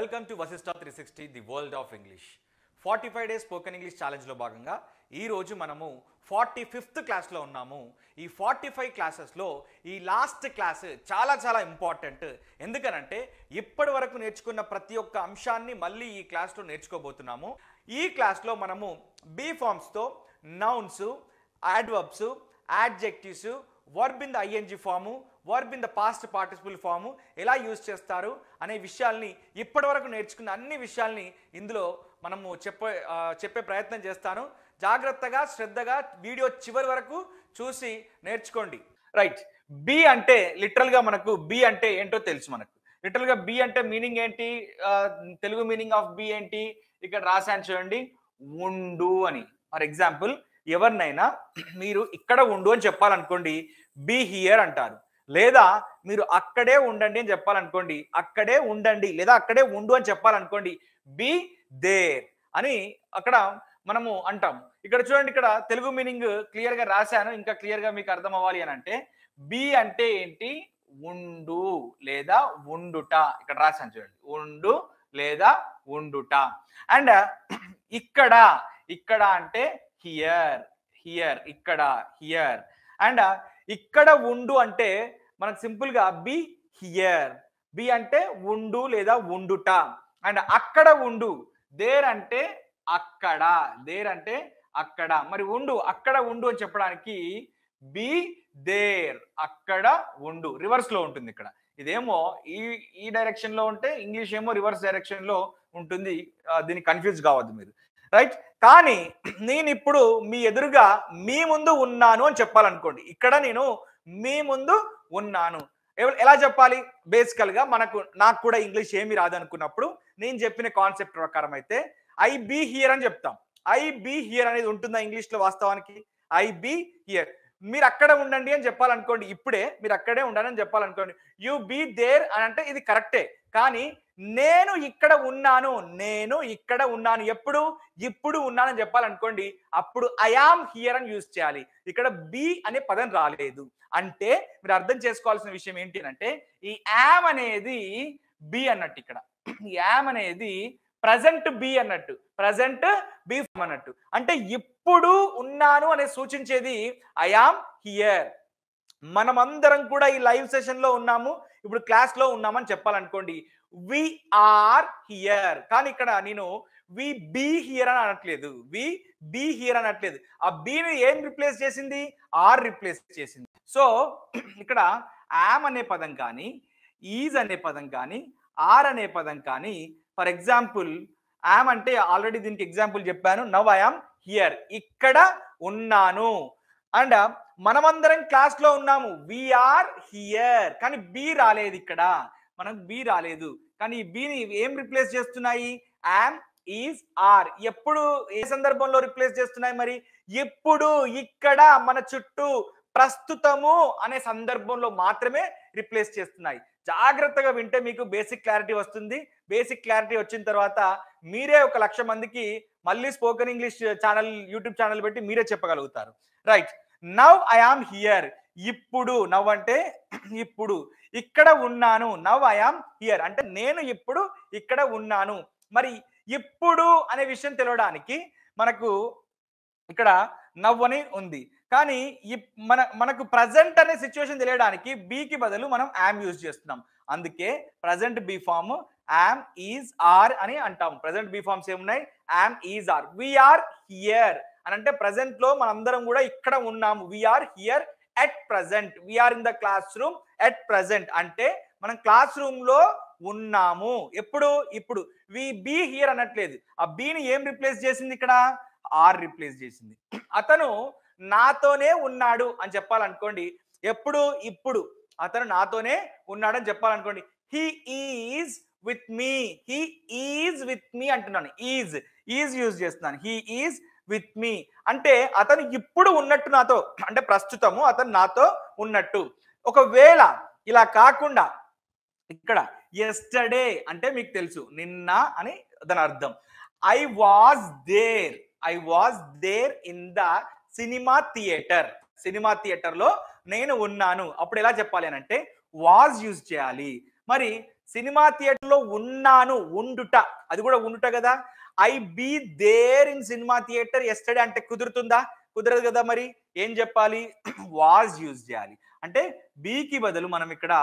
Welcome to Vashishta 360 the world of English 45 days spoken English ఛాలెంజ్లో భాగంగా ఈరోజు మనము 45th క్లాస్లో ఉన్నాము. ఈ 45 క్లాసెస్లో ఈ లాస్ట్ క్లాస్ చాలా ఇంపార్టెంట్. ఎందుకనంటే ఇప్పటి వరకు నేర్చుకున్న ప్రతి ఒక్క అంశాన్ని మళ్ళీ ఈ క్లాస్లో నేర్చుకోబోతున్నాము. ఈ క్లాస్లో మనము బీ ఫార్మ్స్తో nouns, adverbs, adjectives, verb in the ING form, verb in the past participle form ఎలా యూజ్ చేస్తారు అనే విషయాల్ని ఇప్పటివరకు నేర్చుకున్న అన్ని విషయాల్ని ఇందులో మనము చెప్పే ప్రయత్నం చేస్తాను. జాగ్రత్తగా శ్రద్ధగా వీడియో చివరి వరకు చూసి నేర్చుకోండి. రైట్, బి అంటే లిటరల్గా మనకు బి అంటే ఏంటో తెలుసు. మనకు లిటరల్గా బి అంటే మీనింగ్ ఏంటి, తెలుగు మీనింగ్ ఆఫ్ బి ఏంటి ఇక్కడ రాశాను చూడండి, ఉండు అని. ఫర్ ఎగ్జాంపుల్ ఎవరినైనా మీరు ఇక్కడ ఉండు అని చెప్పాలనుకోండి, బీ హియర్ అంటారు. లేదా మీరు అక్కడే ఉండండి అని చెప్పాలనుకోండి, అక్కడే ఉండండి. లేదా అక్కడే ఉండు అని చెప్పాలనుకోండి, బీ దేర్ అని అక్కడ మనము అంటాం. ఇక్కడ చూడండి, ఇక్కడ తెలుగు మీనింగ్ క్లియర్గా రాశాను. ఇంకా క్లియర్గా మీకు అర్థం అవ్వాలి అని అంటే బి అంటే ఏంటి, ఉండు లేదా ఉండుట. ఇక్కడ రాశాను చూడండి, ఉండు లేదా ఉండుట. అండ్ ఇక్కడ ఇక్కడ అంటే హియర్, హియర్ ఇక్కడ హియర్. అండ్ ఇక్కడ ఉండు అంటే మనకు సింపుల్ గా బి హియర్, బి అంటే ఉండు లేదా ఉండుట. అండ్ అక్కడ ఉండు, దేర్ అంటే అక్కడ, దేర్ అంటే అక్కడ. మరి ఉండు, అక్కడ ఉండు అని చెప్పడానికి బి దేర్, అక్కడ ఉండు. రివర్స్ లో ఉంటుంది ఇక్కడ. ఇదేమో ఈ డైరెక్షన్ లో ఉంటే ఇంగ్లీష్ ఏమో రివర్స్ డైరెక్షన్ లో ఉంటుంది. దీన్ని కన్ఫ్యూజ్ కావద్దు మీరు. రైట్, కానీ నేను ఇప్పుడు మీ ఎదురుగా మీ ముందు ఉన్నాను అని చెప్పాలనుకోండి. ఇక్కడ నేను మీ ముందు ఉన్నాను. ఎలా చెప్పాలి? బేసికల్ గా నాకు కూడా ఇంగ్లీష్ ఏమి రాదనుకున్నప్పుడు నేను చెప్పిన కాన్సెప్ట్ ప్రకారం అయితే ఐ బీ హియర్ అని చెప్తాం. ఐ బీ హియర్ అనేది ఉంటుందా ఇంగ్లీష్ లో? వాస్తవానికి ఐ బీ హియర్. మీరు అక్కడ ఉండండి అని చెప్పాలనుకోండి, ఇప్పుడే మీరు అక్కడే ఉండాలని చెప్పాలనుకోండి, యు బీ దేర్ అని అంటే ఇది కరెక్టే. కానీ నేను ఇక్కడ ఉన్నాను, నేను ఇక్కడ ఉన్నాను, ఎప్పుడు ఇప్పుడు ఉన్నానని చెప్పాలనుకోండి, అప్పుడు ఐ యామ్ హియర్ అని యూజ్ చేయాలి. ఇక్కడ బి అనే పదం రాలేదు. అంటే మీరు అర్థం చేసుకోవాల్సిన విషయం ఏంటి అంటే ఈ యామ్ అనేది బి అన్నట్టు. ఇక్కడ యామ్ అనేది ప్రజెంట్ బి అన్నట్టు, ప్రజెంట్ బి అన్నట్టు. అంటే ఇప్పుడు ఉన్నాను అనే సూచించేది ఐ యామ్ హియర్. మనమందరం కూడా ఈ లైవ్ సెషన్ లో ఉన్నాము, ఇప్పుడు క్లాస్ లో ఉన్నామని చెప్పాలనుకోండి, వి ఆర్ హియర్. కానీ ఇక్కడ నేను వి బీ హియర్ అని అనట్లేదు, వి బీ హియర్ అనట్లేదు. ఆ బీని ఏం రిప్లేస్ చేసింది? ఆర్ రిప్లేస్ చేసింది. సో ఇక్కడ యామ్ అనే పదం కానీ, ఈజ్ అనే పదం కానీ, ఆర్ అనే పదం కానీ, ఫర్ ఎగ్జాంపుల్ యామ్ అంటే ఆల్రెడీ దీనికి ఎగ్జాంపుల్ చెప్పాను, నవ్ ఐ యామ్ హియర్, ఇక్కడ ఉన్నాను. అండ్ మనమందరం క్లాస్ లో ఉన్నాము, వీఆర్ హియర్. కానీ బి రాలేదు, ఇక్కడ మనకు బి రాలేదు. కానీ ఈ బిని ఏం రిప్లేస్ చేస్తున్నాయి? Am, is, are. ఎప్పుడు ఏ సందర్భంలో రిప్లేస్ చేస్తున్నాయి? మరి ఇప్పుడు, ఇక్కడ, మన చుట్టూ, ప్రస్తుతము అనే సందర్భంలో మాత్రమే రిప్లేస్ చేస్తున్నాయి. జాగ్రత్తగా వింటే మీకు బేసిక్ క్లారిటీ వస్తుంది. బేసిక్ క్లారిటీ వచ్చిన తర్వాత మీరే 1,00,000 మందికి మళ్ళీ spoken English channel, YouTube channel పెట్టి మీరే చెప్పగలుగుతారు. Right, now I am here. ఇప్పుడు, నవ్ అంటే ఇప్పుడు. ఇక్కడ ఉన్నాను, నవ్ ఐ యామ్ హియర్ అంటే నేను ఇప్పుడు ఇక్కడ ఉన్నాను. మరి ఇప్పుడు అనే విషయం తెలవడానికి మనకు ఇక్కడ నవ్ అని ఉంది. కానీ మనకు ప్రజెంట్ అనే సిచ్యువేషన్ తెలియడానికి బీకి బదులు మనం యామ్ యూజ్ చేస్తున్నాం. అందుకే present be form am, is, are అని అంటాము. ప్రజెంట్ బీ ఫార్మ్స్ ఏమున్నాయి? Am, is, are. We are here అని అంటే ప్రజెంట్ లో మనందరం కూడా ఇక్కడ ఉన్నాము. We are here at present, we are in the classroom at present అంటే మనం క్లాస్ రూమ్ లో ఉన్నాము. ఎప్పుడు? ఇప్పుడు. వి బీ హియర్ అనట్లేదు. ఆ బీని ఏం రిప్లేస్ చేసింది? ఇక్కడ ఆర్ రిప్లేస్ చేసింది. అతను నాతోనే ఉన్నాడు అని చెప్పాలనుకోండి, ఎప్పుడు? ఇప్పుడు. అతను నాతోనే ఉన్నాడు అని చెప్పాలనుకోండి, he is with me, he is with me అంటున్నాను. ఈజ్ యూజ్ చేస్తున్నాను. హీ ఈజ్ విత్ మీ అంటే అతను ఇప్పుడు ఉన్నట్టు నాతో, అంటే ప్రస్తుతము అతను నాతో ఉన్నట్టు. ఒకవేళ ఇలా కాకుండా ఇక్కడ ఎస్టర్డే అంటే మీకు తెలుసు నిన్న అని దాని అర్థం. I was there in the cinema theatre. Cinema theatre లో నేను ఉన్నాను. అప్పుడు ఎలా చెప్పాలి అని అంటే వాజ్ యూజ్ చేయాలి. మరి సినిమా థియేటర్లో ఉన్నాను, ఉండుట, అది కూడా ఉండుట కదా. I be there in cinema theatre yesterday అంటే కుదురుతుందా? కుదరదు కదా. మరి ఏం చెప్పాలి? వాజ్ యూజ్ చేయాలి. అంటే బీకి బదులు మనం ఇక్కడ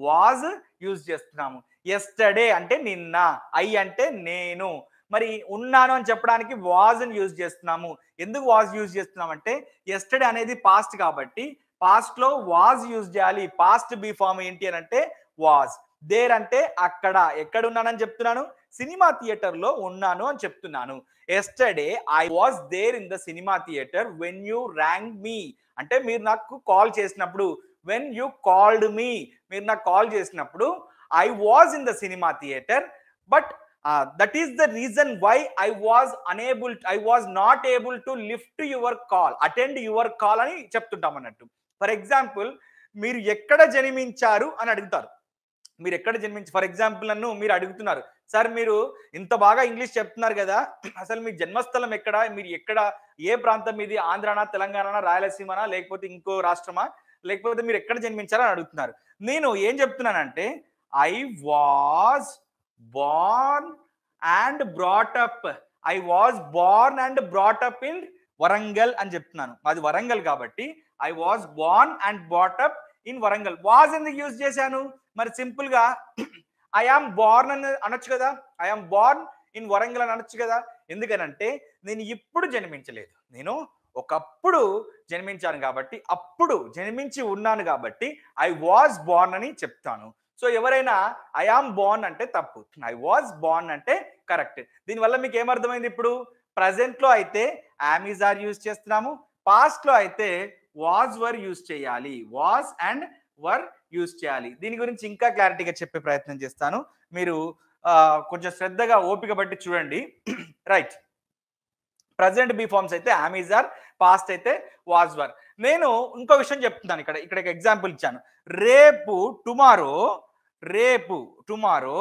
వాజ్ యూజ్ చేస్తున్నాము. ఎస్టర్డే అంటే నిన్న, ఐ అంటే నేను, మరి ఉన్నాను అని చెప్పడానికి వాజ్ అని యూజ్ చేస్తున్నాము. ఎందుకు వాజ్ యూజ్ చేస్తున్నాం అంటే ఎస్టర్డే అనేది పాస్ట్ కాబట్టి పాస్ట్ లో వాజ్ యూజ్ చేయాలి. పాస్ట్ బీ ఫామ్ ఏంటి అని అంటే వాజ్. దేర్ అంటే అక్కడ, ఎక్కడ ఉన్నానని చెప్తున్నాను, సినిమా థియేటర్ లో ఉన్నాను అని చెప్తున్నాను. Yesterday I was there in the cinema theatre when you rang me, అంటే మీరు నాకు కాల్ చేసినప్పుడు, వెన్ యూ కాల్డ్ మీ, మీరు నాకు కాల్ చేసినప్పుడు I was in the cinema theatre, but that is the reason why I was not able to lift your call, attend your call అని చెప్తుంటాం అన్నట్టు. ఫర్ ఎగ్జాంపుల్, మీరు ఎక్కడ జన్మించారు అని అడుగుతారు. మీరు ఎక్కడ ఫర్ ఎగ్జాంపుల్ నన్ను మీరు అడుగుతున్నారు, సార్ మీరు ఇంత బాగా ఇంగ్లీష్ చెప్తున్నారు కదా, అసలు మీ జన్మస్థలం ఎక్కడ, మీరు ఎక్కడ, ఏ ప్రాంతం మీది, ఆంధ్రానా, తెలంగాణ, రాయలసీమనా, లేకపోతే ఇంకో రాష్ట్రమా, లేకపోతే మీరు ఎక్కడ జన్మించారని అడుగుతున్నారు. నేను ఏం చెప్తున్నానంటే I was born and brought up, I was born and brought up in Warangal అని చెప్తున్నాను. అది వరంగల్ కాబట్టి I was born and brought up in Warangal. Was ఎందుకు యూజ్ చేశాను? మరి సింపుల్ గా ఐ ఆమ్ బోర్న్ అని అనొచ్చు కదా, I am born in Warangal అని అనొచ్చు కదా. ఎందుకనంటే నేను ఇప్పుడు జన్మించలేదు, నేను ఒకప్పుడు జన్మించాను కాబట్టి, అప్పుడు జన్మించి ఉన్నాను కాబట్టి ఐ వాజ్ బోర్న్ అని చెప్తాను. సో ఎవరైనా ఐ ఆమ్ బోర్న్ అంటే తప్పు, ఐ వాజ్ బోర్న్ అంటే కరెక్ట్. దీనివల్ల మీకు ఏమర్థమైంది? ఇప్పుడు ప్రజెంట్ లో అయితే యామ్ ఈజ్ ఆర్ యూజ్ చేస్తున్నాము, పాస్ట్ లో అయితే వాజ్ వర్ యూజ్ చేయాలి, వాజ్ అండ్ వర్ యూజ్ చేయాలి. దీని గురించి ఇంకా క్లారిటీగా చెప్పే ప్రయత్నం చేస్తాను, మీరు కొంచెం శ్రద్ధగా ఓపిక బట్టి చూడండి. రైట్, ప్రజెంట్ బీ ఫార్మ్స్ అయితే యామ్ ఈజ్ ఆర్, పాస్ట్ అయితే వాజ్ వర్. నేను ఇంకో విషయం చెప్తున్నాను, ఇక్కడ ఎగ్జాంపుల్ ఇచ్చాను. రేపు టుమారో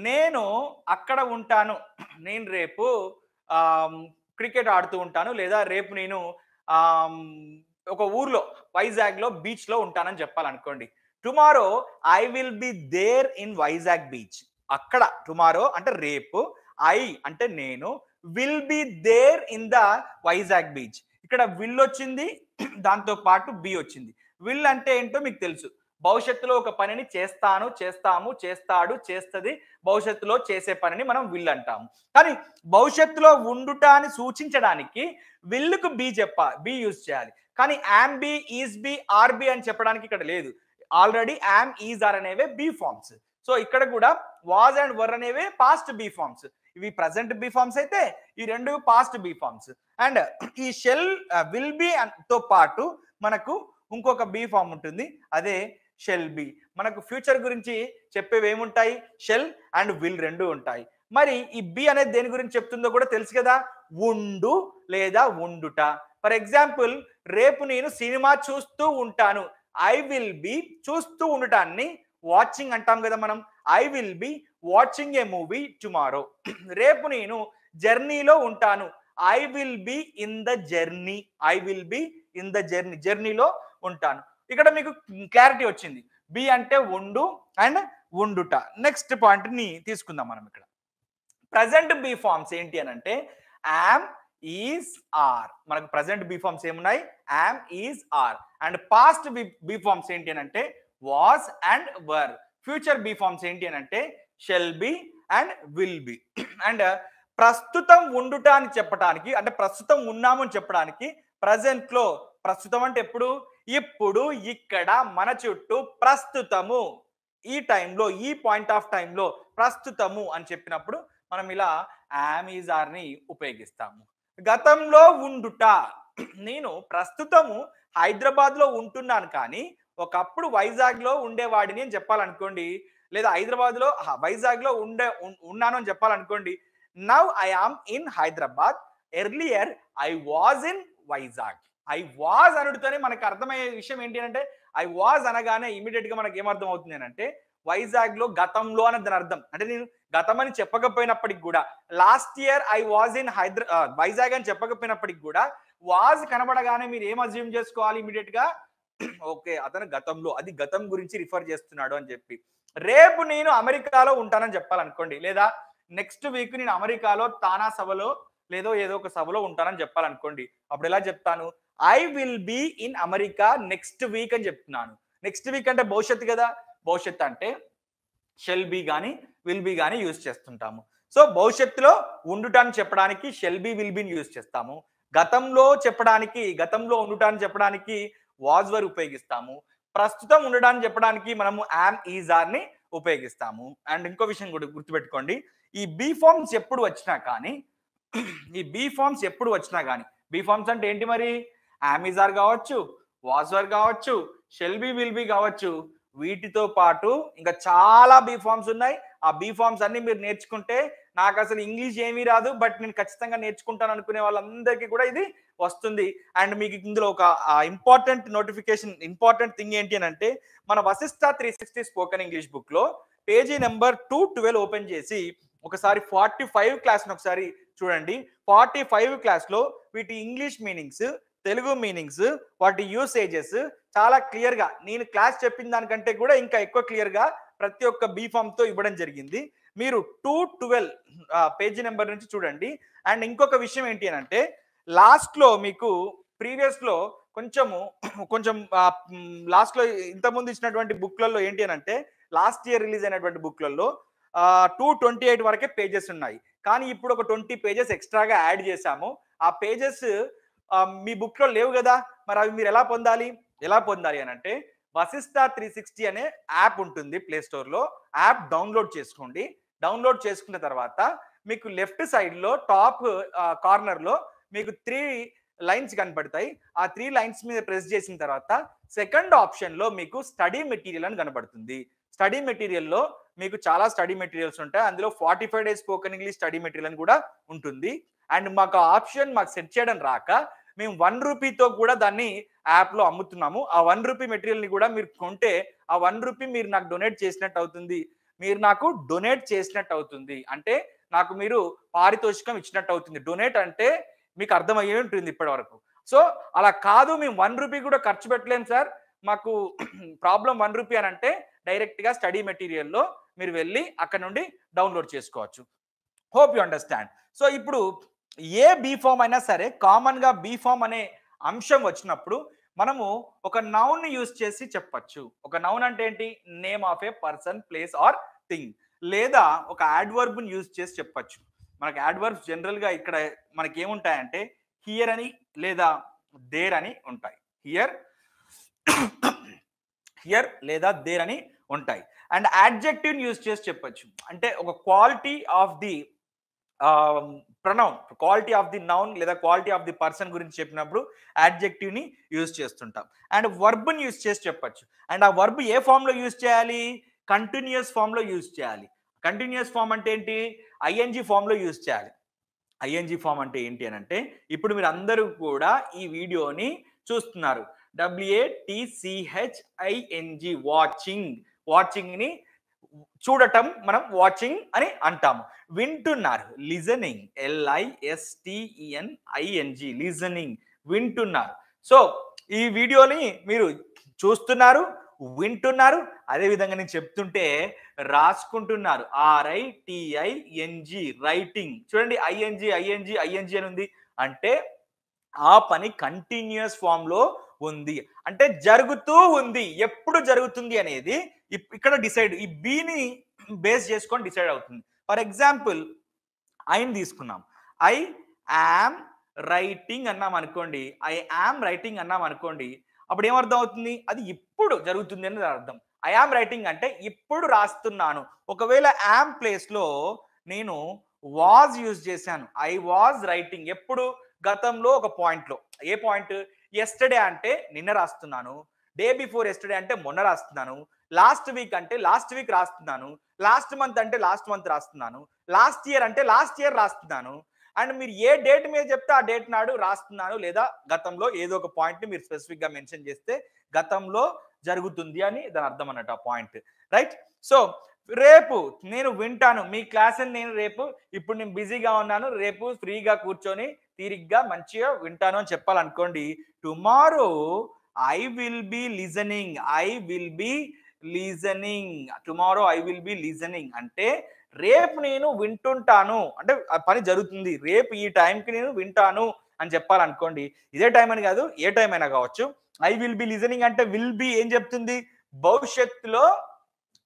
నేను అక్కడ ఉంటాను, నేను రేపు క్రికెట్ ఆడుతూ ఉంటాను, లేదా రేపు నేను ఒక ఊర్లో వైజాగ్ లో బీచ్ లో ఉంటానని చెప్పాలనుకోండి. Tomorrow I will be there in Vizag beach. అక్కడ టుమారో అంటే రేపు, ఐ అంటే నేను, will be there in the Vizag beach. ఇక్కడ విల్ వచ్చింది, దాంతో పాటు బి వచ్చింది. విల్ అంటే ఏంటో మీకు తెలుసు, భవిష్యత్తులో ఒక పనిని చేస్తాను, చేస్తాము, చేస్తాడు, చేస్తుంది, భవిష్యత్తులో చేసే పనిని మనం విల్ అంటాము. కానీ భవిష్యత్తులో ఉండుట అని సూచించడానికి విల్లుకు బి యూజ్ చేయాలి. కానీ am be, is be, are be అని చెప్పడానికి ఇక్కడ లేదు. ఆల్రెడీ యామ్, ఈజ్, ఆర్ అనేవే బి ఫార్మ్స్. సో ఇక్కడ కూడా వాజ్ అండ్ వర్ అనేవే పాస్ట్ బి ఫార్మ్స్. ఇవి ప్రజెంట్ బి ఫార్మ్స్ అయితే ఈ రెండు పాస్ట్ బి ఫార్మ్స్. అండ్ ఈ షెల్, విల్ బి తో పాటు మనకు ఇంకొక బి ఫార్మ్ ఉంటుంది, అదే షెల్ బి. మనకు ఫ్యూచర్ గురించి చెప్పేవి ఏముంటాయి? షెల్ అండ్ విల్ రెండు ఉంటాయి. మరి ఈ బి అనేది దేని గురించి చెప్తుందో కూడా తెలుసు కదా, ఉండు లేదా ఉండుట. ఫర్ ఎగ్జాంపుల్, రేపు నేను సినిమా చూస్తూ ఉంటాను, ఐ విల్ బి, చూస్తూ ఉండటాన్ని వాచింగ్ అంటాం కదా మనం, I will be watching a movie tomorrow. రేపు నేను జర్నీలో ఉంటాను, I will be in the journey, I will be in the journey, జర్నీలో ఉంటాను. ఇక్కడ మీకు క్లారిటీ వచ్చింది, బి అంటే ఉండు అండ్ ఉండుట. నెక్స్ట్ పాయింట్ ని తీసుకుందాం మనం. ఇక్కడ ప్రజెంట్ బి ఫార్మ్స్ ఏంటి అని అంటే యామ్, ఈజ్, ఆర్. మనకు ప్రజెంట్ బి ఫార్మ్స్ ఏమున్నాయి? Am, is, are. And past be forms ఏంటి అని అంటే was and were. Future be forms ఏంటి అని అంటే shall be and will be. And ప్రస్తుతం ఉండుట అని చెప్పడానికి, అంటే ప్రస్తుతం ఉన్నాము అని చెప్పడానికి ప్రజెంట్ లో, ప్రస్తుతం అంటే ఎప్పుడు? ఇప్పుడు, ఇక్కడ, మన చుట్టూ, ప్రస్తుతము, ఈ టైంలో, ఈ పాయింట్ ఆఫ్ టైంలో ప్రస్తుతము అని చెప్పినప్పుడు మనం ఇలా యామ్, ఈజ్, ఆర్ ని ఉపయోగిస్తాము. గతంలో ఉండుట, నేను ప్రస్తుతము హైదరాబాద్ లో ఉంటున్నాను కానీ ఒకప్పుడు వైజాగ్ లో ఉండేవాడిని అని చెప్పాలనుకోండి, లేదా హైదరాబాద్ లో వైజాగ్ లో ఉన్నాను అని చెప్పాలనుకోండి. Now I am in Hyderabad, earlier I was in Vizag. I was అనుడితోనే మనకు అర్థమయ్యే విషయం ఏంటి అంటే, ఐ వాజ్ అనగానే ఇమీడియట్ గా మనకి ఏమర్థం అవుతుంది అంటే వైజాగ్ లో గతంలో అనేది దాని అర్థం. అంటే నేను గతం అని చెప్పకపోయినప్పటికి కూడా, last year I was in Vizag అని చెప్పకపోయినప్పటికి కూడా వాజ్ కనబడగానే మీరు ఏం అజ్యూమ్ చేసుకోవాలి ఇమీడియట్ గా? ఓకే, అతను గతంలో, అది గతం గురించి రిఫర్ చేస్తున్నాడు అని చెప్పి. రేపు నేను అమెరికాలో ఉంటానని చెప్పాలనుకోండి, లేదా నెక్స్ట్ వీక్ నేను అమెరికాలో తానా సభలో లేదో ఏదో ఒక సభలో ఉంటానని చెప్పాలనుకోండి, అప్పుడు ఎలా చెప్తాను? I will be in America next week అని చెప్తున్నాను. నెక్స్ట్ వీక్ అంటే భవిష్యత్తు కదా. భవిష్యత్తు అంటే షెల్ బీ కానీ విల్ బీ కానీ యూజ్ చేస్తుంటాము. సో భవిష్యత్తులో ఉండుటాన్ని చెప్పడానికి షెల్ బీ విల్ బీని యూజ్ చేస్తాము. గతంలో చెప్పడానికి, గతంలో ఉండుటాన్ని చెప్పడానికి వాజ్ వర్ ఉపయోగిస్తాము. ప్రస్తుతం ఉండడాన్ని చెప్పడానికి మనము యామ్ ఈజ్ ఆర్ ని ఉపయోగిస్తాము. అండ్ ఇంకో విషయం కూడా గుర్తుపెట్టుకోండి, ఈ బీ ఫార్మ్స్ ఎప్పుడు వచ్చినా కానీ బీ ఫార్మ్స్ అంటే ఏంటి మరి? యామ్ ఈజ్ ఆర్ కావచ్చు, వాజ్ వర్ కావచ్చు, షెల్ బీ విల్ బీ కావచ్చు. వీటితో పాటు ఇంకా చాలా బీ ఫార్మ్స్ ఉన్నాయి. ఆ బీ ఫార్మ్స్ అన్ని మీరు నేర్చుకుంటే నాకు అసలు ఇంగ్లీష్ ఏమీ రాదు, బట్ నేను ఖచ్చితంగా నేర్చుకుంటాను అనుకునే వాళ్ళందరికీ కూడా ఇది వస్తుంది. అండ్ మీకు ఇందులో ఒక ఇంపార్టెంట్ నోటిఫికేషన్, ఇంపార్టెంట్ థింగ్ ఏంటి అని అంటే, మన వశిష్ట 360 స్పోకెన్ ఇంగ్లీష్ బుక్ లో పేజీ నెంబర్ 212 ఓపెన్ చేసి ఒకసారి 45 క్లాస్ ఒకసారి చూడండి. 45 క్లాస్ లో వీటి ఇంగ్లీష్ మీనింగ్స్, తెలుగు మీనింగ్స్, వాటి యూసేజెస్ చాలా క్లియర్ గా, నేను క్లాస్ చెప్పిన దానికంటే కూడా ఇంకా ఎక్కువ క్లియర్ గా ప్రతి ఒక్క బీ ఫామ్ తో ఇవ్వడం జరిగింది. మీరు 212 పేజీ నెంబర్ నుంచి చూడండి. అండ్ ఇంకొక విషయం ఏంటి అని అంటే, లాస్ట్ లో మీకు ప్రీవియస్ లో కొంచెం లాస్ట్ లో ఇంతకుముందు ఇచ్చినటువంటి బుక్లలో ఏంటి అని అంటే, లాస్ట్ ఇయర్ రిలీజ్ అయినటువంటి బుక్లలో 228 వరకే పేజెస్ ఉన్నాయి. కానీ ఇప్పుడు ఒక 20 పేజెస్ ఎక్స్ట్రాగా యాడ్ చేశాము. ఆ పేజెస్ మీ బుక్ లో లేవు కదా, మరి అవి మీరు ఎలా పొందాలి అని అంటే, వశిష్ట 360 అనే యాప్ ఉంటుంది ప్లే స్టోర్ లో. యాప్ డౌన్లోడ్ చేసుకోండి. డౌన్లోడ్ చేసుకున్న తర్వాత మీకు లెఫ్ట్ సైడ్ లో టాప్ కార్నర్ లో మీకు 3 లైన్స్ కనపడతాయి. ఆ 3 లైన్స్ మీద ప్రెస్ చేసిన తర్వాత సెకండ్ ఆప్షన్ లో మీకు స్టడీ మెటీరియల్ అని కనబడుతుంది. స్టడీ మెటీరియల్లో మీకు చాలా స్టడీ మెటీరియల్స్ ఉంటాయి. అందులో 45 days spoken English study material అని కూడా ఉంటుంది. అండ్ మాకు ఆప్షన్ సెట్ చేయడం రాక మేము 1 రూపీతో కూడా దాన్ని యాప్లో అమ్ముతున్నాము. ఆ 1 రూపీ మెటీరియల్ని కూడా మీరు కొంటే ఆ 1 రూపీ మీరు నాకు డొనేట్ చేసినట్టు అవుతుంది. అంటే నాకు మీరు పారితోషికం ఇచ్చినట్టు అవుతుంది. డొనేట్ అంటే మీకు అర్థమయ్యే ఉంటుంది ఇప్పటి వరకు. సో అలా కాదు, మేము 1 రూపీ కూడా ఖర్చు పెట్టలేము సార్, మాకు ప్రాబ్లం 1 రూపీ అని అంటే డైరెక్ట్గా స్టడీ మెటీరియల్లో మీరు వెళ్ళి అక్కడ నుండి డౌన్లోడ్ చేసుకోవచ్చు. Hope you understand. సో ఇప్పుడు ఏ బీ ఫామ్ అయినా సరే కామన్గా బీ ఫామ్ అనే అంశం వచ్చినప్పుడు మనము ఒక నౌన్ యూజ్ చేసి చెప్పచ్చు. ఒక నౌన్ అంటే ఏంటి? Name of a person, place or thing. లేదా ఒక యాడ్వర్బ్ ని యూజ్ చేసి చెప్పచ్చు. మనకి యాడ్వర్బ్స్ జనరల్ గా ఇక్కడ మనకి ఏముంటాయంటే హియర్ అని లేదా దేర్ అని ఉంటాయి. హియర్ లేదా దేర్ అని ఉంటాయి. అండ్ యాడ్జెక్టివ్ యూజ్ చేసి చెప్పచ్చు. అంటే ఒక quality of the pronoun, quality of the noun లేదా క్వాలిటీ ఆఫ్ ది పర్సన్ గురించి చెప్పినప్పుడు యాడ్జెక్టివ్ ని యూజ్ చేస్తుంటాం. అండ్ వర్బ్ ని యూజ్ చేసి చెప్పచ్చు. అండ్ ఆ వర్బ్ ఏ ఫామ్ లో యూజ్ చేయాలి? కంటిన్యూస్ ఫామ్ లో యూజ్ చేయాలి. కంటిన్యూస్ ఫామ్ అంటే ఏంటి? ఐఎన్జి ఫామ్ లో యూజ్ చేయాలి. ఐఎన్జి ఫామ్ అంటే ఏంటి అని అంటే, ఇప్పుడు మీరు అందరూ కూడా ఈ వీడియోని చూస్తున్నారు. WATCHING, వాచింగ్ ని చూడటం మనం వాచింగ్ అని అంటాము. వింటున్నారు, లిజనింగ్, LISTENING, లిజనింగ్, వింటున్నారు. సో ఈ వీడియోని మీరు చూస్తున్నారు, వింటున్నారు, అదే విధంగా నేను చెప్తుంటే రాసుకుంటున్నారు. RITING, writing. చూడండి, ఐఎన్జి అని ఉంది అంటే ఆ పని కంటిన్యూస్ ఫామ్ లో ఉంది, అంటే జరుగుతూ ఉంది. ఎప్పుడు జరుగుతుంది అనేది ఇక్కడ డిసైడ్, ఈ బిని బేస్ చేసుకొని డిసైడ్ అవుతుంది. ఫర్ ఎగ్జాంపుల్ ఐని తీసుకున్నాం. ఐ యామ్ రైటింగ్ అన్నాం అనుకోండి, అప్పుడు ఏమర్థం అవుతుంది? అది ఇప్పుడు జరుగుతుంది అనేది అర్థం. ఐ యామ్ రైటింగ్ అంటే ఇప్పుడు రాస్తున్నాను. ఒకవేళ యామ్ ప్లేస్ లో నేను వాజ్ యూజ్ చేశాను, ఐ వాజ్ రైటింగ్, ఎప్పుడు? గతంలో ఒక పాయింట్ లో. ఏ పాయింట్? ఎస్టర్డే అంటే నిన్న రాస్తున్నాను, డే బిఫోర్ ఎస్టర్డే అంటే మొన్న రాస్తున్నాను, లాస్ట్ వీక్ అంటే లాస్ట్ వీక్ రాస్తున్నాను, లాస్ట్ మంత్ అంటే లాస్ట్ మంత్ రాస్తున్నాను, లాస్ట్ ఇయర్ అంటే లాస్ట్ ఇయర్ రాస్తున్నాను. అండ్ మీరు ఏ డేట్ మీద చెప్తే ఆ డేట్ నాడు రాస్తున్నాను, లేదా గతంలో ఏదో ఒక పాయింట్ ని మీరు స్పెసిఫిక్ గా మెన్షన్ చేస్తే గతంలో జరుగుతుంది అని దాని అర్థం అన్నట్టు ఆ పాయింట్. రైట్? సో రేపు నేను వింటాను మీ క్లాస్ అని, నేను రేపు, ఇప్పుడు నేను బిజీగా ఉన్నాను, రేపు ఫ్రీగా కూర్చొని తీరిగ్గా మంచిగా వింటాను అని చెప్పాలనుకోండి. Tomorrow I will be listening, I will be listening. Tomorrow I will be listening అంటే రేపు నేను వింటుంటాను, అంటే ఆ పని జరుగుతుంది, రేపు ఈ టైంకి నేను వింటాను అని చెప్పాలనుకోండి. ఇదే టైం అని కాదు, ఏ టైం అయినా కావచ్చు. ఐ విల్ బి లిజనింగ్ అంటే విల్ బి ఏం చెప్తుంది, భవిష్యత్తులో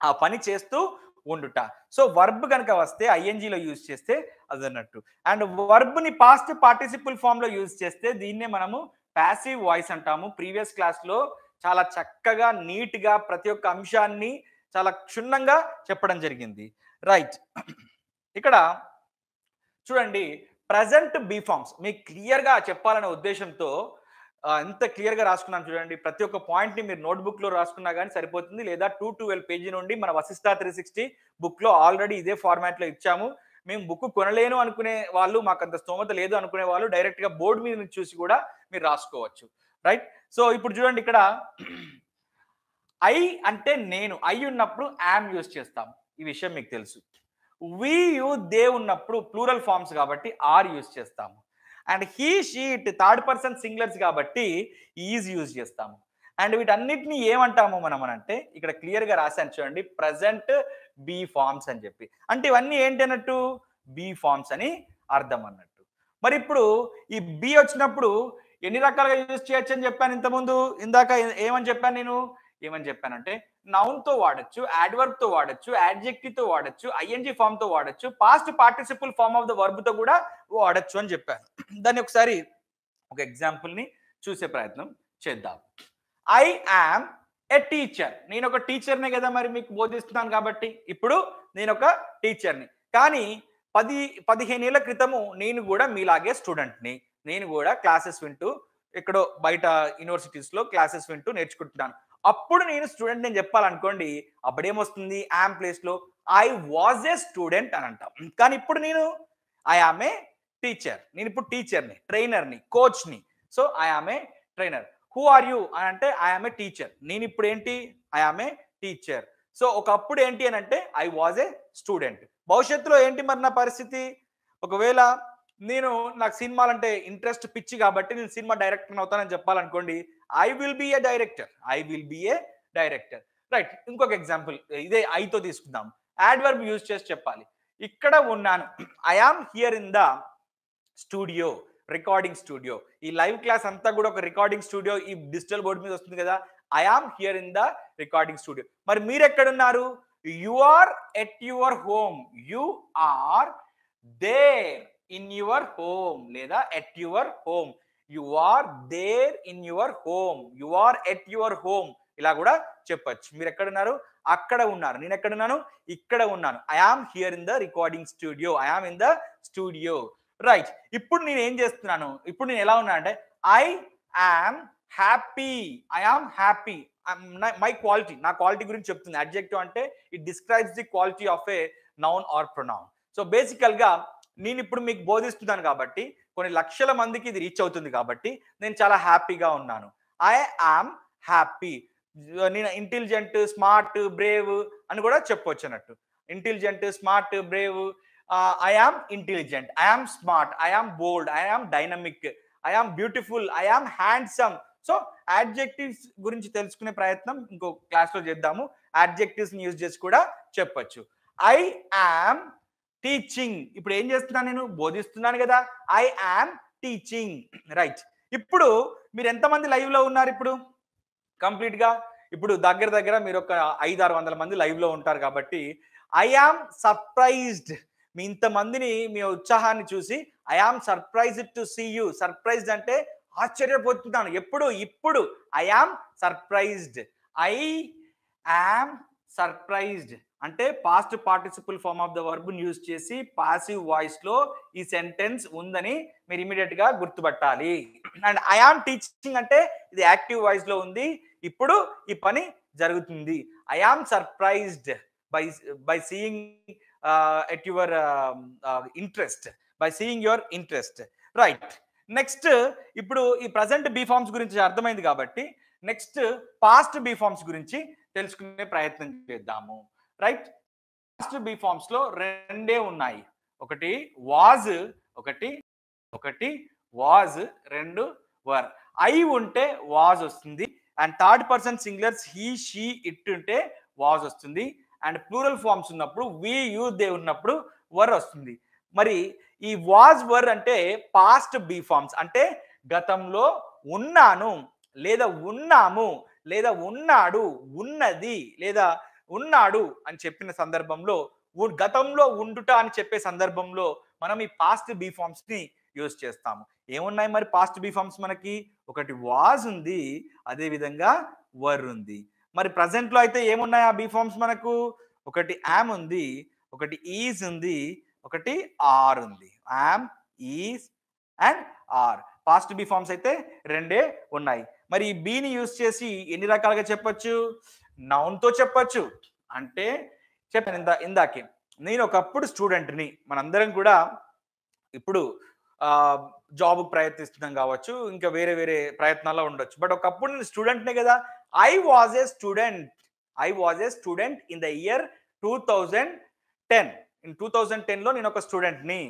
ఆ పని చేస్తూ ఉండుట. సో వర్బ్ కనుక వస్తే ఐఎన్జిలో యూజ్ చేస్తే అది అన్నట్టు. అండ్ వర్బ్ని పాస్ట్ పార్టిసిపుల్ ఫామ్ లో యూజ్ చేస్తే దీన్నే మనము ప్యాసివ్ వాయిస్ అంటాము. ప్రీవియస్ క్లాస్లో చాలా చక్కగా నీట్గా ప్రతి ఒక్క అంశాన్ని చాలా క్షుణ్ణంగా చెప్పడం జరిగింది. రైట్, ఇక్కడ చూడండి ప్రజెంట్ బీ ఫార్మ్స్ మీకు క్లియర్గా చెప్పాలనే ఉద్దేశంతో ఎంత క్లియర్గా రాసుకున్నాను చూడండి. ప్రతి ఒక్క పాయింట్ని మీరు నోట్బుక్లో రాసుకున్నా కానీ సరిపోతుంది, లేదా 212 పేజీ నుండి మన వశిష్ట 360 బుక్లో ఆల్రెడీ ఇదే ఫార్మాట్లో ఇచ్చాము. మేము బుక్ కొనలేను అనుకునే వాళ్ళు, మాకు అంత స్తోమత లేదు అనుకునే వాళ్ళు డైరెక్ట్గా బోర్డు మీద నుంచి చూసి కూడా మీరు రాసుకోవచ్చు. రైట్, సో ఇప్పుడు చూడండి ఇక్కడ ఐ అంటే నేను, ఐ ఉన్నప్పుడు యామ్ యూజ్ చేస్తాము, ఈ విషయం మీకు తెలుసు. వి యు దే ఉన్నప్పుడు ప్లూరల్ ఫార్మ్స్ కాబట్టి ఆర్ యూజ్ చేస్తాము. And he she it third person singulars కాబట్టి ఈజ్ యూజ్ చేస్తాము. అండ్ వీటన్నిటిని ఏమంటాము మనం అంటే ఇక్కడ క్లియర్గా రాశాను చూడండి, ప్రజెంట్ బీ ఫార్మ్స్ అని చెప్పి. అంటే ఇవన్నీ ఏంటి అన్నట్టు, బీ ఫార్మ్స్ అని అర్థం అన్నట్టు. మరి ఇప్పుడు ఈ బీ వచ్చినప్పుడు ఎన్ని రకాలుగా యూజ్ చేయొచ్చు అని చెప్పాను ఇంతకుముందు. ఇందాక ఏమని చెప్పాను నేను, ఏమని చెప్పానంటే నౌన్ తో వాడచ్చు, యాడ్వర్బ్ తో వాడచ్చు, యాడ్జెక్టివ్ తో వాడచ్చు, ఐఎన్జీ ఫామ్ తో వాడచ్చు, past participle form of the verb తో కూడా వాడచ్చు అని చెప్పాను. దాన్ని ఒకసారి ఒక ఎగ్జాంపుల్ ని చూసే ప్రయత్నం చేద్దాం. ఐ యామ్ ఏ టీచర్, నేను ఒక టీచర్నే కదా మరి మీకు బోధిస్తున్నాను కాబట్టి. ఇప్పుడు నేను ఒక టీచర్ని, కానీ 10-15 ఏళ్ల క్రితము నేను కూడా మీలాగే స్టూడెంట్ని. నేను కూడా క్లాసెస్ వింటూ ఎక్కడో బయట యూనివర్సిటీస్లో క్లాసెస్ వింటూ నేర్చుకుంటున్నాను. అప్పుడు నేను స్టూడెంట్ నేను చెప్పాలనుకోండి, అప్పుడేమొస్తుంది, యామ్ ప్లేస్లో ఐ వాజ్ ఏ స్టూడెంట్ అని అంటాం. కానీ ఇప్పుడు నేను ఐ యామ్ ఏ టీచర్, నేను ఇప్పుడు టీచర్ని, ట్రైనర్ని, కోచ్ని. So I am a trainer. Who are you అని అంటే ఐ యామ్ ఏ టీచర్, నేను ఇప్పుడు ఏంటి, I am a teacher. So ఒకప్పుడు ఏంటి అని అంటే ఐ వాజ్ ఏ స్టూడెంట్. భవిష్యత్తులో ఏంటి మరి నా పరిస్థితి, ఒకవేళ నేను నాకు సినిమాలంటే ఇంట్రెస్ట్ పిచ్చి కాబట్టి నేను సినిమా డైరెక్టర్ అవుతానని చెప్పాలనుకోండి, I will be a director, I will be a director. Right, ఇంకొక ఎగ్జాంపుల్ ఇదే ఐతో తీసుకుందాం. యాడ్వర్బ్ యూజ్ చేసి చెప్పాలి. ఇక్కడ ఉన్నాను, I am here in the studio, recording studio. ఈ లైవ్ క్లాస్ అంతా కూడా ఒక రికార్డింగ్ స్టూడియో ఈ డిజిటల్ బోర్డు మీద వస్తుంది కదా. I am here in the recording studio. మరి మీరు ఎక్కడున్నారు, you are at your home, you are there in your home లేదా at your home. You are there in your home, you are at your home, ఇలా కూడా చెప్పచ్చు. మీరు ఎక్కడున్నారు, అక్కడ ఉన్నారు. నేను ఎక్కడున్నాను, ఇక్కడ ఉన్నాను. I am here in the recording studio, I am in the studio. Right, ఇప్పుడు నేను ఏం చేస్తున్నాను, ఇప్పుడు నేను ఎలా ఉన్నా అంటే I am happy, I am happy. My quality, నా క్వాలిటీ గురించి చెప్తుంది. అడ్జెక్టివ్ అంటే it describes the quality of a noun are pronoun. So బేసికల్గా నేను ఇప్పుడు మీకు బోధిస్తున్నాను కాబట్టి కొన్ని లక్షల మందికి ఇది రీచ్ అవుతుంది కాబట్టి నేను చాలా హ్యాపీగా ఉన్నాను. I am happy. నేను ఇంటెలిజెంట్, స్మార్ట్, బ్రేవ్ అని కూడా చెప్పవచ్చు అన్నట్టు. Intelligent, smart, Brave. I am intelligent, I am smart, I am bold, I am dynamic, I am beautiful, I am handsome. So adjectives గురించి తెలుసుకునే ప్రయత్నం ఇంకో క్లాస్లో చేద్దాము. యాడ్జెక్టివ్స్ యూజ్ చేసి కూడా చెప్పచ్చు. ఐ యామ్ టీచింగ్, ఇప్పుడు ఏం చేస్తున్నాను, నేను బోధిస్తున్నాను కదా. I yam teaching. రైట్, ఇప్పుడు మీరు ఎంతమంది లైవ్లో ఉన్నారు ఇప్పుడు కంప్లీట్గా? ఇప్పుడు దగ్గర దగ్గర మీరు ఒక 500-600 మంది లైవ్లో ఉంటారు కాబట్టి ఐ యామ్ సర్ప్రైజ్డ్. మీ ఇంతమందిని, మీ ఉత్సాహాన్ని చూసి I am surprised to see you. Surprised అంటే ఆశ్చర్యపోతున్నాను. ఎప్పుడు, ఇప్పుడు. I am surprised, I am surprised అంటే past participle form of the verb use చేసి పాసివ్ వాయిస్ లో ఈ సెంటెన్స్ ఉందని మీరు ఇమీడియట్ గా గుర్తుపట్టాలి. అండ్ ఐ యామ్ టీచింగ్ అంటే ఇది యాక్టివ్ వాయిస్ లో ఉంది, ఇప్పుడు ఈ పని జరుగుతుంది. I am surprised by seeing at your interest, by seeing your interest. Right, next ఇప్పుడు ఈ ప్రజెంట్ బీ ఫార్మ్స్ గురించి అర్థమైంది కాబట్టి నెక్స్ట్ పాస్ట్ బీ ఫార్మ్స్ గురించి తెలుసుకునే ప్రయత్నం చేద్దాము. రైట్, పాస్ట్ బీ ఫార్మ్స్ లో రెండే ఉన్నాయి, ఒకటి వాజ్, ఒకటి వాజ్, రెండు వర్. ఐ ఉంటే వాజ్ వస్తుంది and third person singulars he she it ఉంటే వాజ్ వస్తుంది. అండ్ ప్లూరల్ ఫార్మ్స్ ఉన్నప్పుడు వి యూ దే ఉన్నప్పుడు వర్ వస్తుంది. మరి ఈ వాజ్ వర్ అంటే పాస్ట్ బీ ఫార్మ్స్, అంటే గతంలో ఉన్నాను లేదా ఉన్నాము లేదా ఉన్నాడు ఉన్నది లేదా ఉన్నాడు అని చెప్పిన సందర్భంలో, గతంలో ఉండుట అని చెప్పే సందర్భంలో మనం ఈ పాస్ట్ బీ ఫార్మ్స్ ని యూజ్ చేస్తాము. ఏమున్నాయి మరి పాస్ట్ బీ ఫార్మ్స్ మనకి? ఒకటి వాజ్ ఉంది, అదే విధంగా వర్ ఉంది. మరి ప్రజెంట్ లో అయితే ఏమున్నాయి ఆ బీ ఫార్మ్స్ మనకు? ఒకటి యామ్ ఉంది, ఒకటి ఈజ్ ఉంది, ఒకటి ఆర్ ఉంది. Am, is and are. Past be forms అయితే రెండే ఉన్నాయి. మరి ఈ బీని యూజ్ చేసి ఎన్ని రకాలుగా చెప్పొచ్చు? నౌన్ తో చెప్పొచ్చు. అంటే చెప్పాను ఇందాకే, నేను ఒకప్పుడు స్టూడెంట్ని, మనందరం కూడా ఇప్పుడు జాబ్కి ప్రయత్నిస్తున్నాం కావచ్చు, ఇంకా వేరే వేరే ప్రయత్నాల్లో ఉండొచ్చు. బట్ ఒకప్పుడు నేను స్టూడెంట్నే కదా. I was a student in the year 2010. In 2010లో నేను ఒక స్టూడెంట్ని.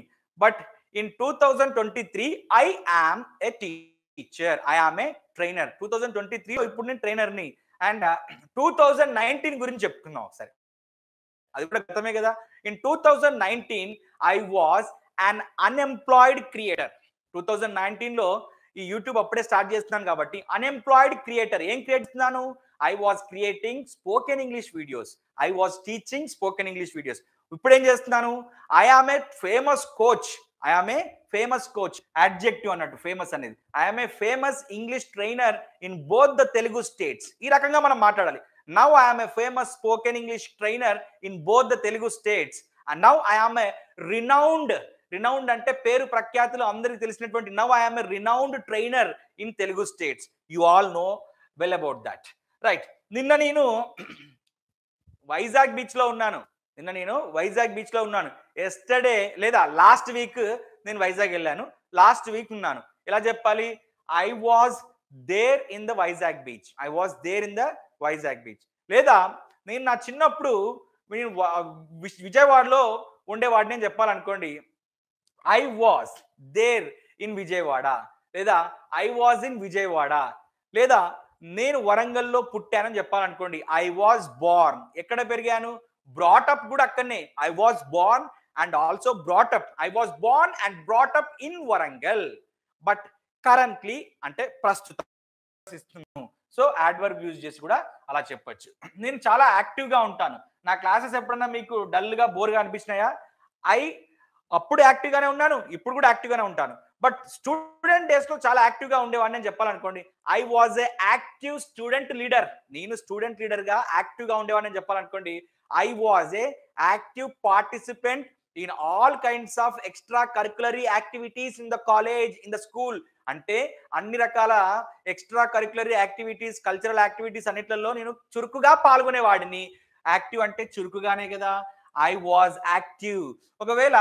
But in 2023 I am a teacher, I am a trainer. 2023లో ఇప్పుడు నేను ట్రైనర్ని. అండ్ 2019 గురించి చెప్పుకున్నాం ఒకసారి, అది కూడా గతమే కదా. In 2019 I was un unemployed creator. 2019లో ఈ యూట్యూబ్ అప్పుడే స్టార్ట్ చేస్తున్నాను కాబట్టి అన్ఎంప్లాయిడ్ క్రియేటర్. ఏం క్రియేట్ చేస్తున్నాను? I was creating spoken English videos, I was teaching spoken English videos. ఇప్పుడు ఏం చేస్తున్నాను? I am a famous coach, I am a famous coach, adjective అన్నట్టు ఫేమస్ అనేది. I am a famous English trainer in both the Telugu states. ఈ రకంగా మనం మాట్లాడాలి. Now I am a famous spoken English trainer in both the Telugu states. And now I am a renowned అంటే పేరు ప్రఖ్యాతులు అందరికి తెలిసినటువంటి, now I am a renowned trainer in Telugu states. You all know well about that, right? నిన్న నేను Vizag beach లో ఉన్నాను. Yesterday లేదా లాస్ట్ వీక్ నేను వైజాగ్ వెళ్ళాను. లాస్ట్ వీక్ ఉన్నాను. ఎలా చెప్పాలి? I was there in the Vizag beach, I was there in the Vizag beach. లేదా నేను నా చిన్నప్పుడు నేను విజయవాడలో ఉండేవాడిని అని చెప్పాలనుకోండి, I was there in Vijayawada, లేదా ఐ వాజ్ ఇన్ విజయవాడ. లేదా నేను వరంగల్లో పుట్టానని చెప్పాలనుకోండి, ఐ వాజ్ బోర్న్. ఎక్కడ పెరిగాను? బ్రాటప్ కూడా అక్కడనే. I was born and also brought up. I was born and brought up in Warangal. But currently అంటే ప్రస్తుతం. సో యాడ్వర్బ్ యూజ్ చేసి కూడా అలా చెప్పొచ్చు. నేను చాలా యాక్టివ్గా ఉంటాను. నా క్లాసెస్ ఎప్పుడన్నా మీకు డల్గా బోర్గా అనిపించినాయా? అప్పుడు యాక్టివ్గానే ఉన్నాను, ఇప్పుడు కూడా యాక్టివ్గానే ఉంటాను. బట్ స్టూడెంట్ డేస్ లో చాలా యాక్టివ్గా ఉండేవాడిని అని చెప్పాలనుకోండి, I was a active student leader. నేను స్టూడెంట్ లీడర్ గా యాక్టివ్గా ఉండేవాడిని అని చెప్పాలనుకోండి, I was a active participant in all kinds of extra curricular activities in the college, in the school. అంటే అన్ని రకాల extra curricular activities, cultural activities అన్నిట్లలో నేను చురుకుగా పాల్గొనేవాడిని. యాక్టివ్ అంటే చురుకుగానే కదా. I was active. ఒకవేళ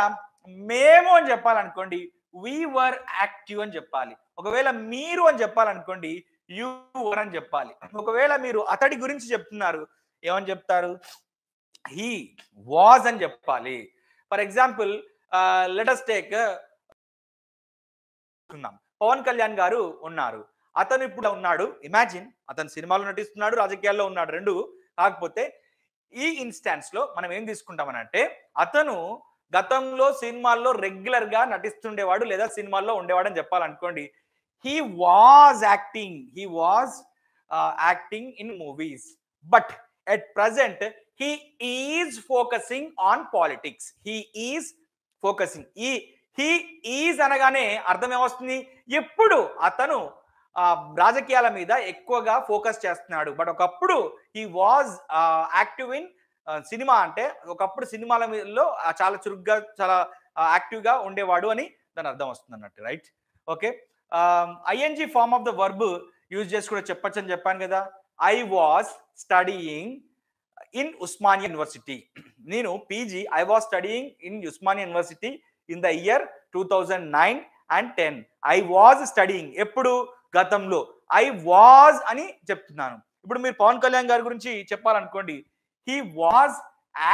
మేము అని చెప్పాలనుకోండి, we were active అని చెప్పాలి. ఒకవేళ మీరు అని చెప్పాలనుకోండి, you were అని చెప్పాలి. ఒకవేళ మీరు అతడి గురించి చెప్తున్నారు, ఏమని చెప్తారు? he was అని చెప్పాలి. For example let us take Pavan Kalyan garu ఉన్నారు. అతను ఇప్పుడు ఉన్నాడు. ఇమాజిన్, అతను సినిమాలో నటిస్తున్నాడు, రాజకీయాల్లో ఉన్నాడు, రెండు. కాకపోతే ఈ ఇన్స్టాన్స్ లో మనం ఏం తీసుకుంటామనంటే, అతను గతంలో సినిమాల్లో రెగ్యులర్ గా నటిస్తుండేవాడు లేదా సినిమాల్లో ఉండేవాడు అని చెప్పాలనుకోండి, he was acting in movies. But at present he is focusing on politics. He is అనగానే అర్థం ఏమొస్తుంది? ఎప్పుడు అతను రాజకీయాల మీద ఎక్కువగా ఫోకస్ చేస్తున్నాడు. బట్ ఒకప్పుడు he was active in cinema. అంటే ఒకప్పుడు సినిమాలలో చాలా చురుగ్గా, చాలా యాక్టివ్గా ఉండేవాడు అని దాని అర్థం వస్తుంది అన్నట్టు, right? Okay. ING form of the verb use చేసి కూడా చెప్పొచ్చు అని చెప్పాను కదా. I was studying in Osmania university. నేను PG, I was studying in Osmania university in the year 2009 and 10. I was studying ఎప్పుడు? గతంలో. ఐ వాజ్ అని చెప్తున్నాను. ఇప్పుడు మీరు పవన్ కళ్యాణ్ గారి గురించి చెప్పాలనుకోండి, he was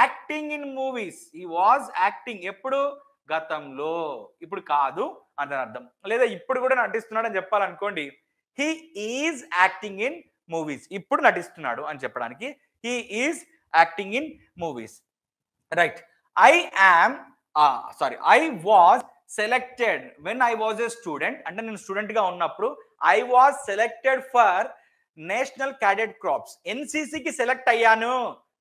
acting in movies. he was acting ఎప్పుడు? గతంలో, ఇప్పుడు కాదు అని అర్థం. లేదా ఇప్పుడు కూడా నటిస్తున్నాడు అని చెప్పాలనుకోండి, he is acting in movies. ఇప్పుడు నటిస్తున్నాడు అని చెప్పడానికి he is acting in movies. Right. I was selected when I was a student. అంటే నేను స్టూడెంట్ గా ఉన్నప్పుడు I was selected for national cadet corps. ఎన్సిసికి సెలెక్ట్ అయ్యాను,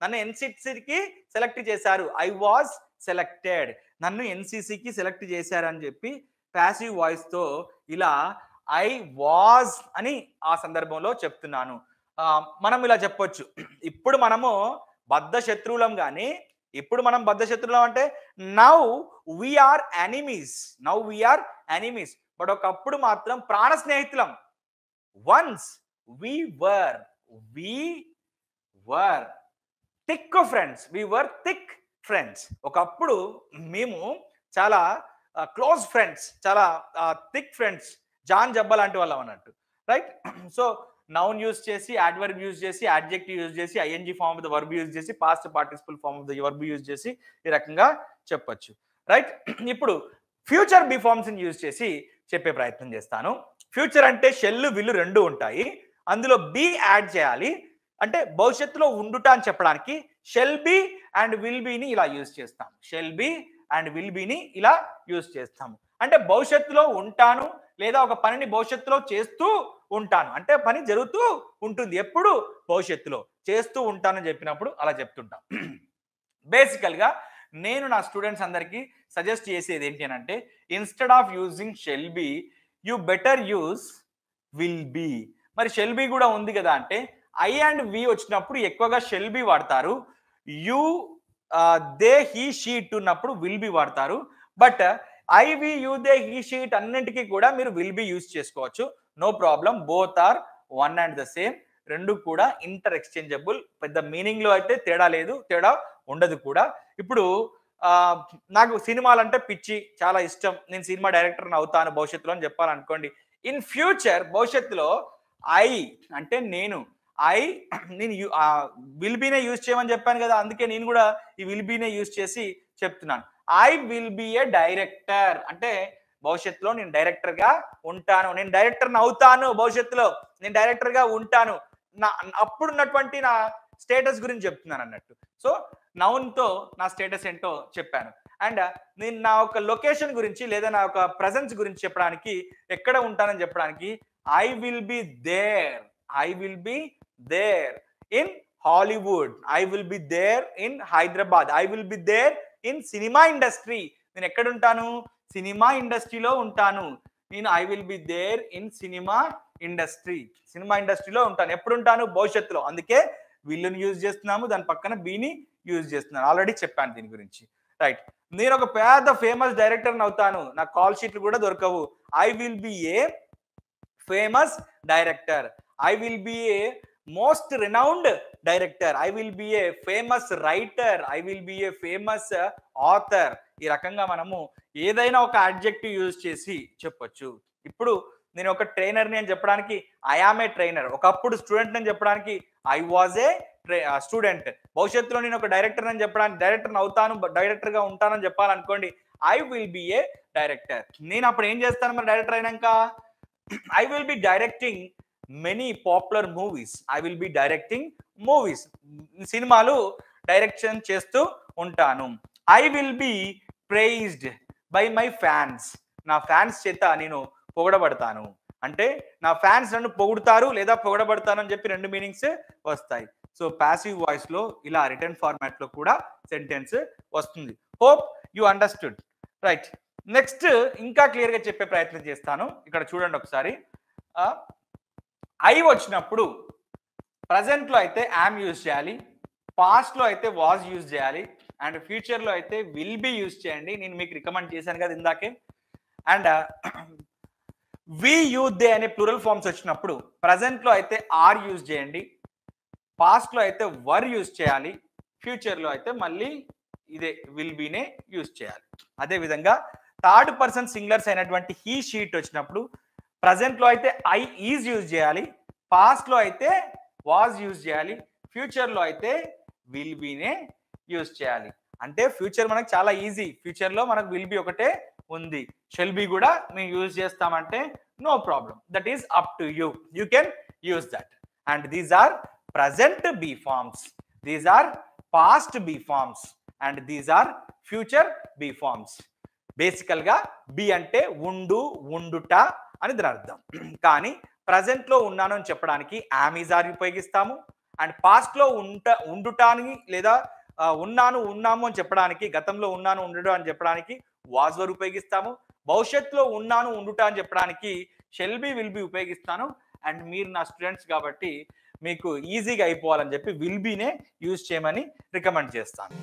నన్ను ఎన్సిసికి సెలెక్ట్ చేశారు. I was selected, నన్ను ఎన్సిసికి సెలెక్ట్ చేశారు అని చెప్పి ప్యాసివ్ వాయిస్ తో ఇలా I was అని ఆ సందర్భంలో చెప్తున్నాను. మనం ఇలా చెప్పొచ్చు, ఇప్పుడు మనము బద్ధ శత్రువులం కానీ, ఇప్పుడు మనం బద్ధ శత్రువులం అంటే నౌ వీఆర్ ఎనిమీస్, బట్ ఒకప్పుడు మాత్రం ప్రాణ స్నేహితులం. Once we were thick friends. ఒకప్పుడు మేము చాలా క్లోజ్ ఫ్రెండ్స్, చాలా థిక్ ఫ్రెండ్స్, జాన్ జబ్బా లాంటి వాళ్ళం అన్నట్టు. రైట్. సో నౌన్ యూజ్ చేసి, అడ్వర్బ్ యూజ్ చేసి, అడ్జెక్టివ్ యూజ్ చేసి, ING form of the verb use చేసి, past participle form of the verb use చేసి ఈ రకంగా చెప్పొచ్చు. రైట్. ఇప్పుడు ఫ్యూచర్ బి ఫార్మ్స్ ని యూజ్ చేసి చెప్పే ప్రయత్నం చేస్తాను. ఫ్యూచర్ అంటే షెల్ విల్ రెండు ఉంటాయి, అందులో బి యాడ్ చేయాలి. అంటే భవిష్యత్తులో ఉండుట అని చెప్పడానికి షెల్ బి అండ్ విల్ బిని ఇలా యూజ్ చేస్తాం. షెల్ బి అండ్ విల్ బిని ఇలా యూజ్ చేస్తాము. అంటే భవిష్యత్తులో ఉంటాను లేదా ఒక పనిని భవిష్యత్తులో చేస్తూ ఉంటాను అంటే పని జరుగుతూ ఉంటుంది, ఎప్పుడు భవిష్యత్తులో చేస్తూ ఉంటానని చెప్పినప్పుడు అలా చెప్తుంటాం. బేసికల్ గా నేను నా స్టూడెంట్స్ అందరికీ సజెస్ట్ చేసేది ఏంటి అని అంటే, instead of using shall be you better use will be. మరి షెల్ బి కూడా ఉంది కదా అంటే ఐ అండ్ వి వచ్చినప్పుడు ఎక్కువగా షెల్ బి వాడతారు. యూ దే హీ షీట్ ఉన్నప్పుడు విల్ బి వాడతారు. But I we you they he she అన్నింటికి కూడా మీరు విల్ బి యూజ్ చేసుకోవచ్చు, no problem. Both are one and the same, రెండు కూడా ఇంటర్ ఎక్స్చేంజబుల్. పెద్ద మీనింగ్ లో అయితే తేడా లేదు, తేడా ఉండదు కూడా. ఇప్పుడు నాకు సినిమాలు అంటే పిచ్చి, చాలా ఇష్టం, నేను సినిమా డైరెక్టర్ అవుతాను భవిష్యత్తులో అని చెప్పాలనుకోండి. ఇన్ ఫ్యూచర్ భవిష్యత్తులో ఐ అంటే నేను విల్ బీనే యూజ్ చేయమని చెప్పాను కదా, అందుకే నేను కూడా ఈ విల్ బీనే యూజ్ చేసి చెప్తున్నాను. I will be a director అంటే భవిష్యత్తులో నేను డైరెక్టర్ గా ఉంటాను, నేను డైరెక్టర్ అవుతాను, భవిష్యత్తులో నేను డైరెక్టర్ గా ఉంటాను. అప్పుడున్నటువంటి నా స్టేటస్ గురించి చెప్తున్నాను అన్నట్టు. సో నౌన్ తో నా స్టేటస్ ఏంటో చెప్పాను. అండ్ నేను నా ఒక లొకేషన్ గురించి లేదా నా ఒక ప్రెజెన్స్ గురించి చెప్పడానికి, ఎక్కడ ఉంటానని చెప్పడానికి I will be there in Hollywood, I will be there in Hyderabad, I will be there in cinema industry. నేను ఎక్కడ ఉంటాను? సినిమా ఇండస్ట్రీలో ఉంటాను. నేను I will be there in cinema ఇండస్ట్రీలో ఉంటాను. ఎప్పుడు ఉంటాను? భవిష్యత్తులో. అందుకే విల్లుని యూజ్ చేస్తున్నాము, దాని పక్కన బీని యూజ్ చేస్తున్నాను. ఆల్రెడీ చెప్పాను దీని గురించి. రైట్. నేను ఒక పెద్ద ఫేమస్ డైరెక్టర్ అవుతాను, నాకు కాల్ షీట్లు కూడా దొరకవు. I will be a famous director, I will be a most renowned director, I will be a famous writer, I will be a famous author. ఈ రకంగా మనము ఏదైనా ఒక అడ్జెక్టివ్ యూజ్ చేసి చెప్పొచ్చు. ఇప్పుడు నేను ఒక ట్రైనర్ని అని చెప్పడానికి ఐ ఆమ్ ఏ ట్రైనర్, ఒకప్పుడు స్టూడెంట్ అని చెప్పడానికి ఐ వాజ్ ఏ స్టూడెంట్, భవిష్యత్తులో నేను ఒక డైరెక్టర్ అని చెప్పడానికి డైరెక్టర్ అవుతాను, డైరెక్టర్ గా ఉంటానని చెప్పాలనుకోండి I will be a director. నేను అప్పుడు ఏం చేస్తాను మరి డైరెక్టర్ అయినాక? I will be directing many popular movies, I will be directing movies, సినిమాలు డైరెక్షన్ చేస్తూ ఉంటాను. I will be praised by my fans, నా ఫ్యాన్స్ చేత నేను పొగడబడతాను అంటే నా ఫ్యాన్స్ నన్ను పొగుడుతారు లేదా పొగడబడతాను అని చెప్పి రెండు మీనింగ్స్ వస్తాయి. సో ప్యాసివ్ వాయిస్ లో ఇలా రిటర్న్ ఫార్మాట్ లో కూడా సెంటెన్స్ వస్తుంది. Hope you understood. Right. Next ఇంకా క్లియర్ గా చెప్పే ప్రయత్నం చేస్తాను. ఇక్కడ చూడండి ఒకసారి. ఐ వచ్చినప్పుడు ప్రజెంట్ లో అయితే యామ్ యూజ్ చేయాలి, పాస్ట్ లో అయితే వాజ్ యూజ్ చేయాలి, అండ్ ఫ్యూచర్ లో అయితే విల్ బి యూజ్ చేయండి. నేను మీకు రికమెండ్ చేశాను కదా ఇందాకే. అండ్ వి యూ దే అనే ప్లూరల్ ఫార్మ్స్ వచ్చినప్పుడు ప్రజెంట్ లో అయితే ఆర్ యూజ్ చేయండి, పాస్ట్ లో అయితే వర్ యూజ్ చేయాలి, ఫ్యూచర్ లో అయితే మళ్ళీ ఇదే విల్ బీనే యూజ్ చేయాలి. అదే విధంగా థర్డ్ పర్సన్ సింగులర్స్ అయినటువంటి హీ షీట్ వచ్చినప్పుడు ప్రజెంట్ లో అయితే ఐ ఈజ్ యూజ్ చేయాలి, పాస్ట్ లో అయితే వాజ్ యూజ్ చేయాలి, ఫ్యూచర్ లో అయితే విల్ బీనే యూజ్ చేయాలి. అంటే ఫ్యూచర్ మనకు చాలా ఈజీ, ఫ్యూచర్ లో మనకు విల్ బి ఒకటే ఉంది, షెల్ బి కూడా మేము యూజ్ చేస్తామంటే no problem, that is up to you, you can use that. And these are present be forms, these are past be forms and these are future be forms. బేసికల్గా be అంటే ఉండు, ఉండుట అని దాని అర్థం. కానీ ప్రజెంట్లో ఉన్నాను అని చెప్పడానికి యామ్ ఈజ్ ఆర్ ఉపయోగిస్తాము. అండ్ పాస్ట్లో ఉండుటానికి లేదా ఉన్నాను, ఉన్నాము అని చెప్పడానికి, గతంలో ఉన్నాను, ఉండడం అని చెప్పడానికి వాజ్ వర్ ఉపయోగిస్తాము. భవిష్యత్తులో ఉన్నాను, ఉండుట అని చెప్పడానికి షెల్ బి, విల్ బి ఉపయోగిస్తాను. అండ్ మీరు నా స్టూడెంట్స్ కాబట్టి మీకు ఈజీగా అయిపోవాలని చెప్పి విల్ బీనే యూజ్ చేయమని రికమెండ్ చేస్తాను.